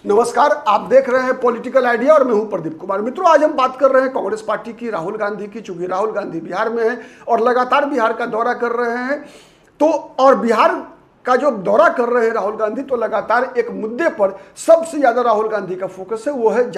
नमस्कार, आप देख रहे हैं पॉलिटिकल आइडिया और मैं हूं प्रदीप कुमार। मित्रों, आज हम बात कर रहे हैं कांग्रेस पार्टी की, राहुल गांधी की। चूंकि राहुल गांधी बिहार में हैं और लगातार बिहार का दौरा कर रहे हैं, तो और बिहार का जो दौरा कर रहे हैं राहुल गांधी, तो लगातार एक मुद्दे पर सबसे ज्यादा राहुल गांधी का फोकस है, वो है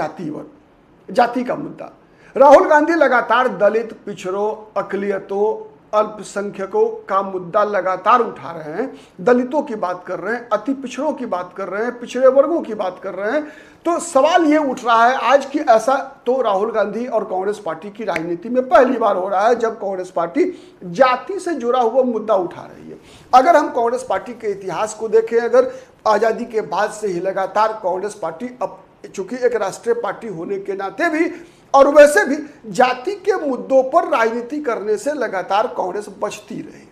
जाति का मुद्दा। राहुल गांधी लगातार दलित, पिछड़ों, अकलियतों, अल्पसंख्यकों का मुद्दा लगातार उठा रहे हैं। दलितों की बात कर रहे हैं, अति पिछड़ों की बात कर रहे हैं, पिछड़े वर्गों की बात कर रहे हैं। तो सवाल ये उठ रहा है आज की, ऐसा तो राहुल गांधी और कांग्रेस पार्टी की राजनीति में पहली बार हो रहा है जब कांग्रेस पार्टी जाति से जुड़ा हुआ मुद्दा उठा रही है। अगर हम कांग्रेस पार्टी के इतिहास को देखें, अगर आज़ादी के बाद से ही लगातार कांग्रेस पार्टी, अब चूंकि एक राष्ट्रीय पार्टी होने के नाते भी और वैसे भी जाति के मुद्दों पर राजनीति करने से लगातार कांग्रेस बचती रही।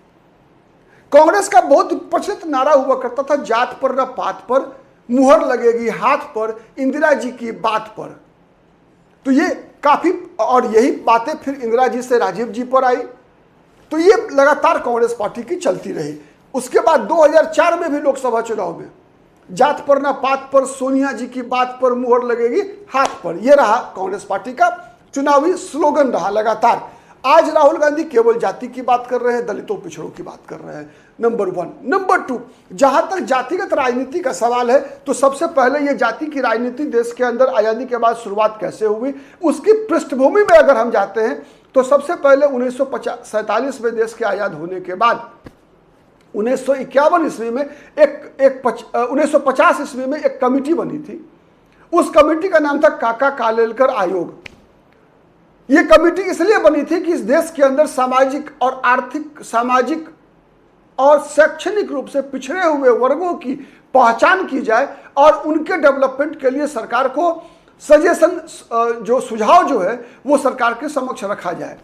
कांग्रेस का बहुत प्रचलित नारा हुआ करता था, जात पर न पात पर, मुहर लगेगी हाथ पर, इंदिरा जी की बात पर। तो ये काफी, और यही बातें फिर इंदिरा जी से राजीव जी पर आई। तो ये लगातार कांग्रेस पार्टी की चलती रही। उसके बाद 2004 में भी लोकसभा चुनाव में जात पर ना पात पर, सोनिया जी की बात पर, मुहर लगेगी हाथ पर, यह रहा कांग्रेस पार्टी का चुनावी स्लोगन रहा लगातार। आज राहुल गांधी केवल जाति की बात कर रहे हैं, दलितों पिछड़ों की बात कर रहे हैं, नंबर 1। नंबर 2, जहां तक जातिगत राजनीति का सवाल है, तो सबसे पहले यह जाति की राजनीति देश के अंदर आजादी के बाद शुरुआत कैसे हुई, उसकी पृष्ठभूमि में अगर हम जाते हैं, तो सबसे पहले 1947 में देश के आजाद होने के बाद 1951 ईस्वी में 1950 ईस्वी में एक कमेटी बनी थी। उस कमेटी का नाम था काका कालेलकर आयोग। यह कमेटी इसलिए बनी थी कि इस देश के अंदर सामाजिक और आर्थिक, सामाजिक और शैक्षणिक रूप से पिछड़े हुए वर्गों की पहचान की जाए और उनके डेवलपमेंट के लिए सरकार को सजेशन, जो सुझाव जो है वो सरकार के समक्ष रखा जाए।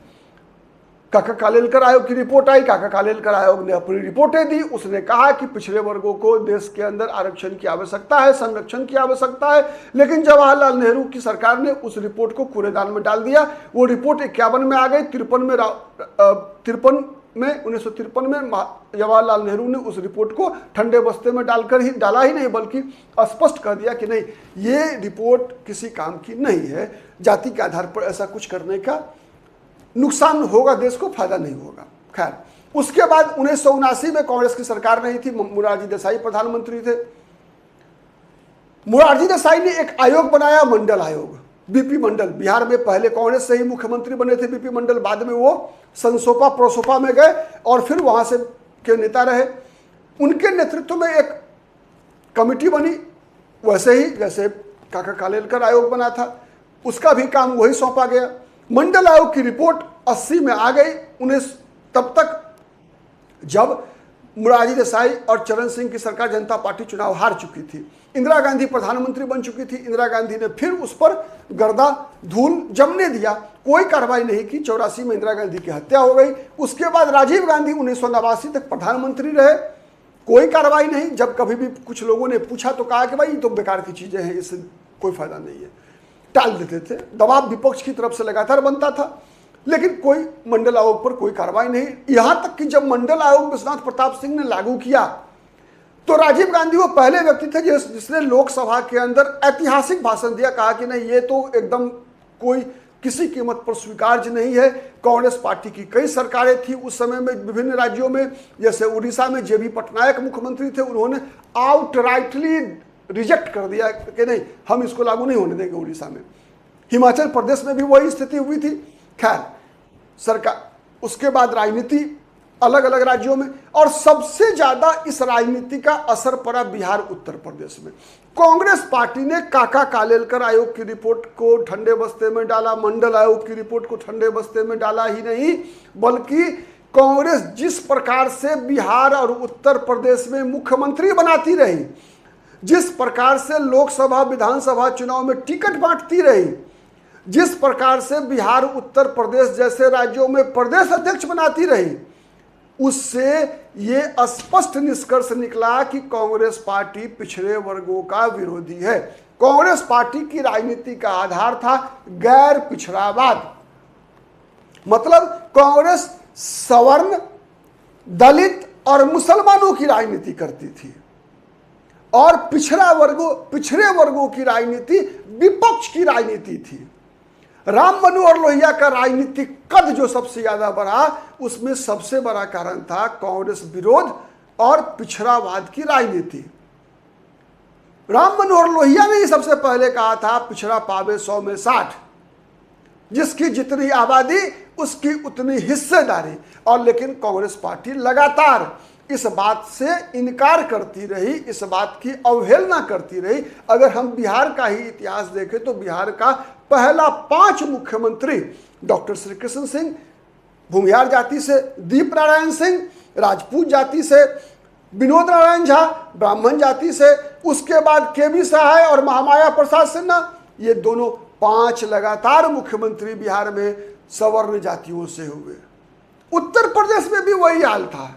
काका कालेलकर आयोग की रिपोर्ट आई। काका कालेलकर आयोग ने अपनी रिपोर्टें दी। उसने कहा कि पिछड़े वर्गों को देश के अंदर आरक्षण की आवश्यकता है, संरक्षण की आवश्यकता है। लेकिन जवाहरलाल नेहरू की सरकार ने उस रिपोर्ट को कूड़ेदान में डाल दिया। वो रिपोर्ट 51 में आ गई। 1953 में जवाहरलाल नेहरू ने उस रिपोर्ट को ठंडे बस्ते में डाला ही नहीं, बल्कि स्पष्ट कर दिया कि नहीं, ये रिपोर्ट किसी काम की नहीं है। जाति के आधार पर ऐसा कुछ करने का नुकसान होगा, देश को फायदा नहीं होगा। खैर, उसके बाद 1979 में कांग्रेस की सरकार नहीं थी, मोरारजी देसाई प्रधानमंत्री थे। मोरारजी देसाई ने एक आयोग बनाया, मंडल आयोग, बीपी मंडल। बिहार में पहले कांग्रेस से ही मुख्यमंत्री बने थे बीपी मंडल, बाद में वो संसोपा प्रोसोपा में गए और फिर वहां से के नेता रहे। उनके नेतृत्व में एक कमेटी बनी, वैसे ही जैसे काका कालेलकर आयोग बना था, उसका भी काम वही सौंपा गया। मंडल आयोग की रिपोर्ट 80 में आ गई। तब तक जब मोरारजी देसाई और चरण सिंह की सरकार, जनता पार्टी चुनाव हार चुकी थी, इंदिरा गांधी प्रधानमंत्री बन चुकी थी। इंदिरा गांधी ने फिर उस पर गर्दा धूल जमने दिया, कोई कार्रवाई नहीं की। 84 में इंदिरा गांधी की हत्या हो गई। उसके बाद राजीव गांधी 1989 तक प्रधानमंत्री रहे, कोई कार्रवाई नहीं। जब कभी भी कुछ लोगों ने पूछा तो कहा कि भाई ये तो बेकार की चीजें हैं, इससे कोई फायदा नहीं है, टाल देते थे। दबाव विपक्ष की तरफ से लगातार बनता था, लेकिन कोई मंडल आयोग पर कोई कार्रवाई नहीं। यहां तक कि जब मंडल आयोग विश्वनाथ प्रताप सिंह ने लागू किया, तो राजीव गांधी वो पहले व्यक्ति थे जिसने लोकसभा के अंदर ऐतिहासिक भाषण दिया, कहा कि नहीं, ये तो एकदम कोई किसी कीमत पर स्वीकार्य नहीं है। कांग्रेस पार्टी की कई सरकारें थी उस समय में विभिन्न राज्यों में, जैसे उड़ीसा में जेबी पटनायक मुख्यमंत्री थे, उन्होंने आउटराइटली रिजेक्ट कर दिया कि नहीं, हम इसको लागू नहीं होने देंगे उड़ीसा में। हिमाचल प्रदेश में भी वही स्थिति हुई थी। खैर, सरकार, उसके बाद राजनीति अलग अलग राज्यों में, और सबसे ज्यादा इस राजनीति का असर पड़ा बिहार, उत्तर प्रदेश में। कांग्रेस पार्टी ने काका कालेलकर आयोग की रिपोर्ट को ठंडे बस्ते में डाला, मंडल आयोग की रिपोर्ट को ठंडे बस्ते में डाला ही नहीं, बल्कि कांग्रेस जिस प्रकार से बिहार और उत्तर प्रदेश में मुख्यमंत्री बनाती रही, जिस प्रकार से लोकसभा विधानसभा चुनाव में टिकट बांटती रही, जिस प्रकार से बिहार उत्तर प्रदेश जैसे राज्यों में प्रदेश अध्यक्ष बनाती रही, उससे ये स्पष्ट निष्कर्ष निकला कि कांग्रेस पार्टी पिछड़े वर्गों का विरोधी है। कांग्रेस पार्टी की राजनीति का आधार था गैर पिछड़ावाद, मतलब कांग्रेस सवर्ण, दलित और मुसलमानों की राजनीति करती थी। और पिछड़े वर्गों की राजनीति विपक्ष की राजनीति थी। राम मनोहर लोहिया का राजनीतिक कद जो सबसे ज्यादा बढ़ा, उसमें सबसे बड़ा कारण था कांग्रेस विरोध और पिछड़ावाद की राजनीति। राम मनोहर लोहिया ने ही सबसे पहले कहा था पिछड़ा पावे 100 में 60, जिसकी जितनी आबादी उसकी उतनी हिस्सेदारी। और लेकिन कांग्रेस पार्टी लगातार इस बात से इनकार करती रही, इस बात की अवहेलना करती रही। अगर हम बिहार का ही इतिहास देखें तो बिहार का पहला 5 मुख्यमंत्री डॉक्टर श्री कृष्ण सिंह, भूमिहार जाति से दीप नारायण सिंह, राजपूत जाति से विनोद नारायण झा, ब्राह्मण जाति से, उसके बाद केबी सहाय और महामाया प्रसाद सिन्हा, ये दोनों 5 लगातार मुख्यमंत्री बिहार में सवर्ण जातियों से हुए। उत्तर प्रदेश में भी वही हाल था,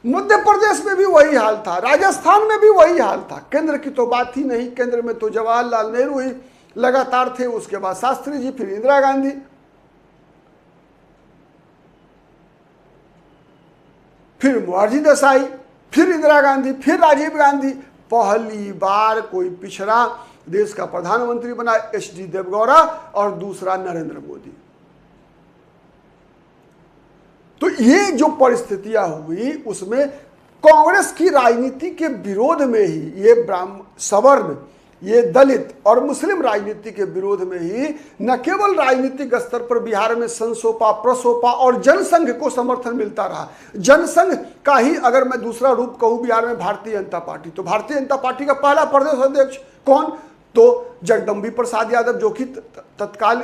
मध्य प्रदेश में भी वही हाल था, राजस्थान में भी वही हाल था। केंद्र की तो बात ही नहीं, केंद्र में तो जवाहरलाल नेहरू ही लगातार थे, उसके बाद शास्त्री जी, फिर इंदिरा गांधी। फिर मोरारजी देसाई, फिर इंदिरा गांधी, फिर राजीव गांधी। पहली बार कोई पिछड़ा देश का प्रधानमंत्री बना एच.डी. देवगौड़ा और दूसरा नरेंद्र मोदी। तो ये जो परिस्थितियां हुई उसमें कांग्रेस की राजनीति के विरोध में ही, ये सवर्ण, ये दलित और मुस्लिम राजनीति के विरोध में ही न केवल राजनीतिक स्तर पर बिहार में संसोपा, प्रसोपा और जनसंघ को समर्थन मिलता रहा। जनसंघ का ही अगर मैं दूसरा रूप कहूं बिहार में भारतीय जनता पार्टी, तो भारतीय जनता पार्टी का पहला प्रदेश अध्यक्ष कौन? तो जगदम्बी प्रसाद यादव, जो कि तत्काल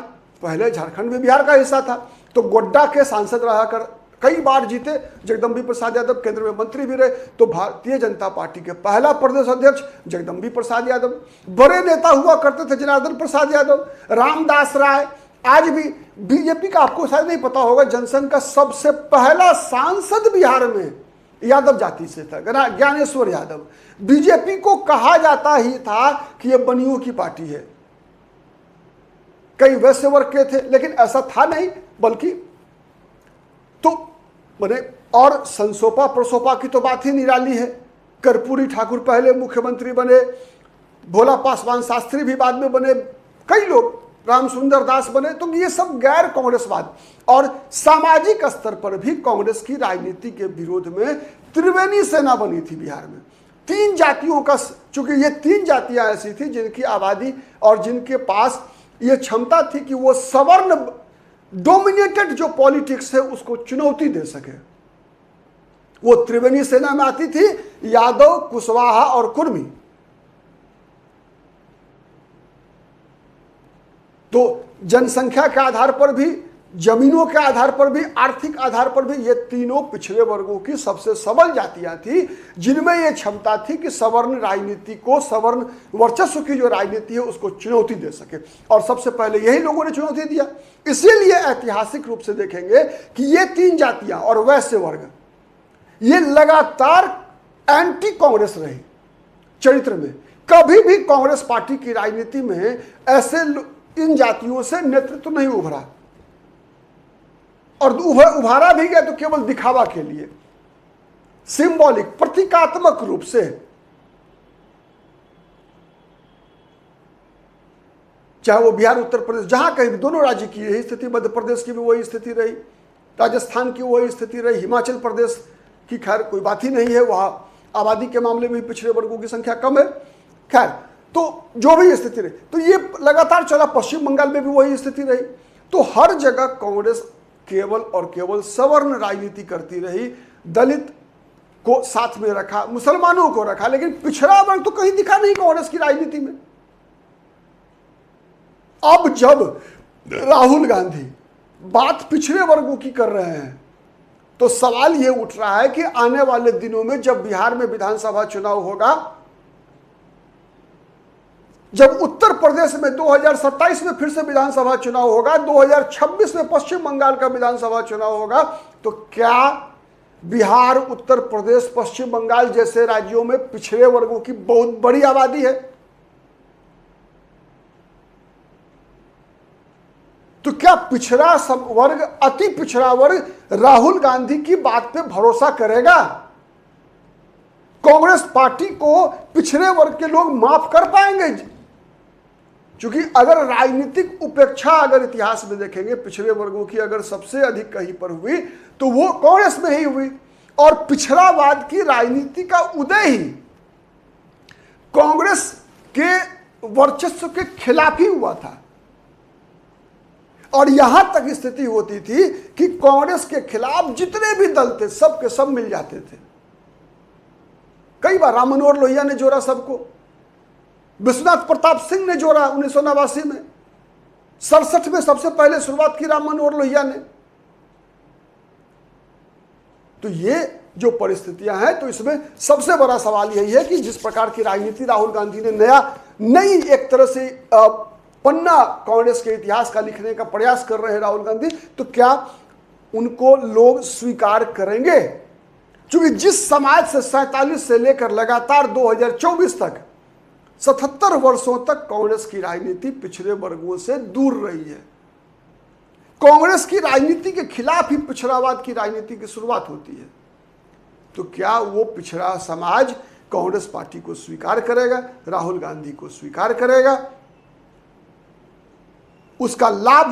पहले झारखंड में बिहार का हिस्सा था। तो गोड्डा के सांसद रहा कर कई बार जीते जगदम्बी प्रसाद यादव, केंद्र में मंत्री भी रहे। तो भारतीय जनता पार्टी के पहला प्रदेश अध्यक्ष जगदम्बी प्रसाद यादव। बड़े नेता हुआ करते थे जनार्दन प्रसाद यादव, रामदास राय। आज भी बीजेपी का, आपको शायद नहीं पता होगा, जनसंघ का सबसे पहला सांसद बिहार में यादव जाति से था, ज्ञानेश्वर यादव। बीजेपी को कहा जाता ही था कि यह बनियों की पार्टी है, कई वैश्य वर्ग के थे, लेकिन ऐसा था नहीं। बल्कि तो बने, और संसोपा प्रसोपा की तो बात ही निराली है। कर्पूरी ठाकुर पहले मुख्यमंत्री बने, भोला पासवान शास्त्री भी बाद में बने, कई लोग, रामसुंदर दास बने। तो ये सब गैर कांग्रेसवाद। और सामाजिक स्तर पर भी कांग्रेस की राजनीति के विरोध में त्रिवेणी सेना बनी थी बिहार में। 3 जातियों का, चूंकि ये 3 जातियां ऐसी थी जिनकी आबादी और जिनके पास ये क्षमता थी कि वो सवर्ण डोमिनेटेड जो पॉलिटिक्स है उसको चुनौती दे सके, वो त्रिवेणी सेना में आती थी, यादव, कुशवाहा और कुर्मी। तो जनसंख्या के आधार पर भी, जमीनों के आधार पर भी, आर्थिक आधार पर भी ये तीनों पिछड़े वर्गों की सबसे सबल जातियां थी, जिनमें यह क्षमता थी कि सवर्ण राजनीति को, सवर्ण वर्चस्व की जो राजनीति है उसको चुनौती दे सके। और सबसे पहले यही लोगों ने चुनौती दिया। इसीलिए ऐतिहासिक रूप से देखेंगे कि ये 3 जातियां और वैश्य वर्ग ये लगातार एंटी कांग्रेस रही चरित्र में। कभी भी कांग्रेस पार्टी की राजनीति में ऐसे इन जातियों से नेतृत्व नहीं उभरा, और उभारा भी गया तो केवल दिखावा के लिए, सिंबॉलिक, प्रतीकात्मक रूप से। चाहे वो बिहार, उत्तर प्रदेश, जहां कहीं भी, दोनों राज्य की यही स्थिति, मध्य प्रदेश की भी वही स्थिति रही, राजस्थान की वही स्थिति रही, हिमाचल प्रदेश की खैर कोई बात ही नहीं है, वहां आबादी के मामले में पिछड़े वर्गों की संख्या कम है। खैर, तो जो भी स्थिति रही, तो ये लगातार चला। पश्चिम बंगाल में भी वही स्थिति रही। तो हर जगह कांग्रेस केवल और केवल सवर्ण राजनीति करती रही, दलित को साथ में रखा, मुसलमानों को रखा, लेकिन पिछड़ा वर्ग तो कहीं दिखा नहीं कांग्रेस की राजनीति में। अब जब राहुल गांधी बात पिछड़े वर्गों की कर रहे हैं तो सवाल यह उठ रहा है कि आने वाले दिनों में जब बिहार में विधानसभा चुनाव होगा, जब उत्तर प्रदेश में 2027 में फिर से विधानसभा चुनाव होगा, 2026 में पश्चिम बंगाल का विधानसभा चुनाव होगा, तो क्या बिहार, उत्तर प्रदेश, पश्चिम बंगाल जैसे राज्यों में पिछड़े वर्गों की बहुत बड़ी आबादी है, तो क्या पिछड़ा वर्ग, अति पिछड़ा वर्ग राहुल गांधी की बात पे भरोसा करेगा? कांग्रेस पार्टी को पिछड़े वर्ग के लोग माफ कर पाएंगे? क्योंकि अगर राजनीतिक उपेक्षा अगर इतिहास में देखेंगे पिछड़े वर्गों की अगर सबसे अधिक कहीं पर हुई तो वो कांग्रेस में ही हुई। और पिछड़ावाद की राजनीति का उदय ही कांग्रेस के वर्चस्व के खिलाफ ही हुआ था। और यहां तक स्थिति होती थी कि कांग्रेस के खिलाफ जितने भी दल थे सब के सब मिल जाते थे। कई बार राम मनोहर लोहिया ने जोड़ा सबको, विश्वनाथ प्रताप सिंह ने जोड़ा 1989 में, 67 में सबसे पहले शुरुआत की राम मनोहर लोहिया ने। तो ये जो परिस्थितियां हैं, तो इसमें सबसे बड़ा सवाल यही है कि जिस प्रकार की राजनीति राहुल गांधी ने नई एक तरह से पन्ना कांग्रेस के इतिहास का लिखने का प्रयास कर रहे हैं राहुल गांधी, तो क्या उनको लोग स्वीकार करेंगे? क्योंकि जिस समाज से 47 से लेकर लगातार 2024 तक 77 वर्षों तक कांग्रेस की राजनीति पिछड़े वर्गों से दूर रही है। कांग्रेस की राजनीति के खिलाफ ही पिछड़ावाद की राजनीति की शुरुआत होती है। तो क्या वो पिछड़ा समाज कांग्रेस पार्टी को स्वीकार करेगा, राहुल गांधी को स्वीकार करेगा? उसका लाभ,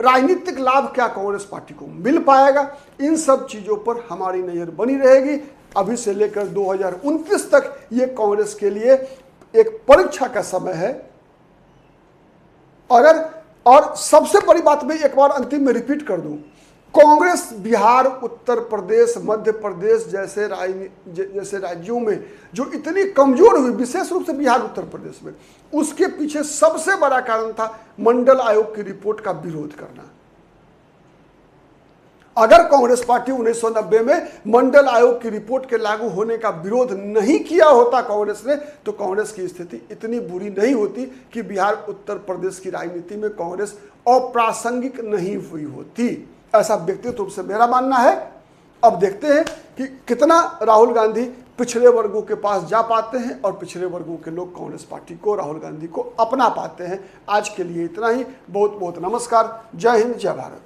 राजनीतिक लाभ क्या कांग्रेस पार्टी को मिल पाएगा? इन सब चीजों पर हमारी नजर बनी रहेगी। अभी से लेकर 2029 तक ये कांग्रेस के लिए एक परीक्षा का समय है। और सबसे बड़ी बात मैं एक बार अंतिम में रिपीट कर दूं, कांग्रेस बिहार, उत्तर प्रदेश, मध्य प्रदेश जैसे राज्यों में जो इतनी कमजोर हुई, विशेष रूप से बिहार उत्तर प्रदेश में, उसके पीछे सबसे बड़ा कारण था मंडल आयोग की रिपोर्ट का विरोध करना। अगर कांग्रेस पार्टी 1990 में मंडल आयोग की रिपोर्ट के लागू होने का विरोध नहीं किया होता कांग्रेस ने, तो कांग्रेस की स्थिति इतनी बुरी नहीं होती कि बिहार उत्तर प्रदेश की राजनीति में कांग्रेस अप्रासंगिक नहीं हुई होती। ऐसा व्यक्तिगत रूप से मेरा मानना है। अब देखते हैं कि कितना राहुल गांधी पिछड़े वर्गों के पास जा पाते हैं और पिछड़े वर्गों के लोग कांग्रेस पार्टी को, राहुल गांधी को अपना पाते हैं। आज के लिए इतना ही। बहुत बहुत नमस्कार। जय हिंद, जय भारत।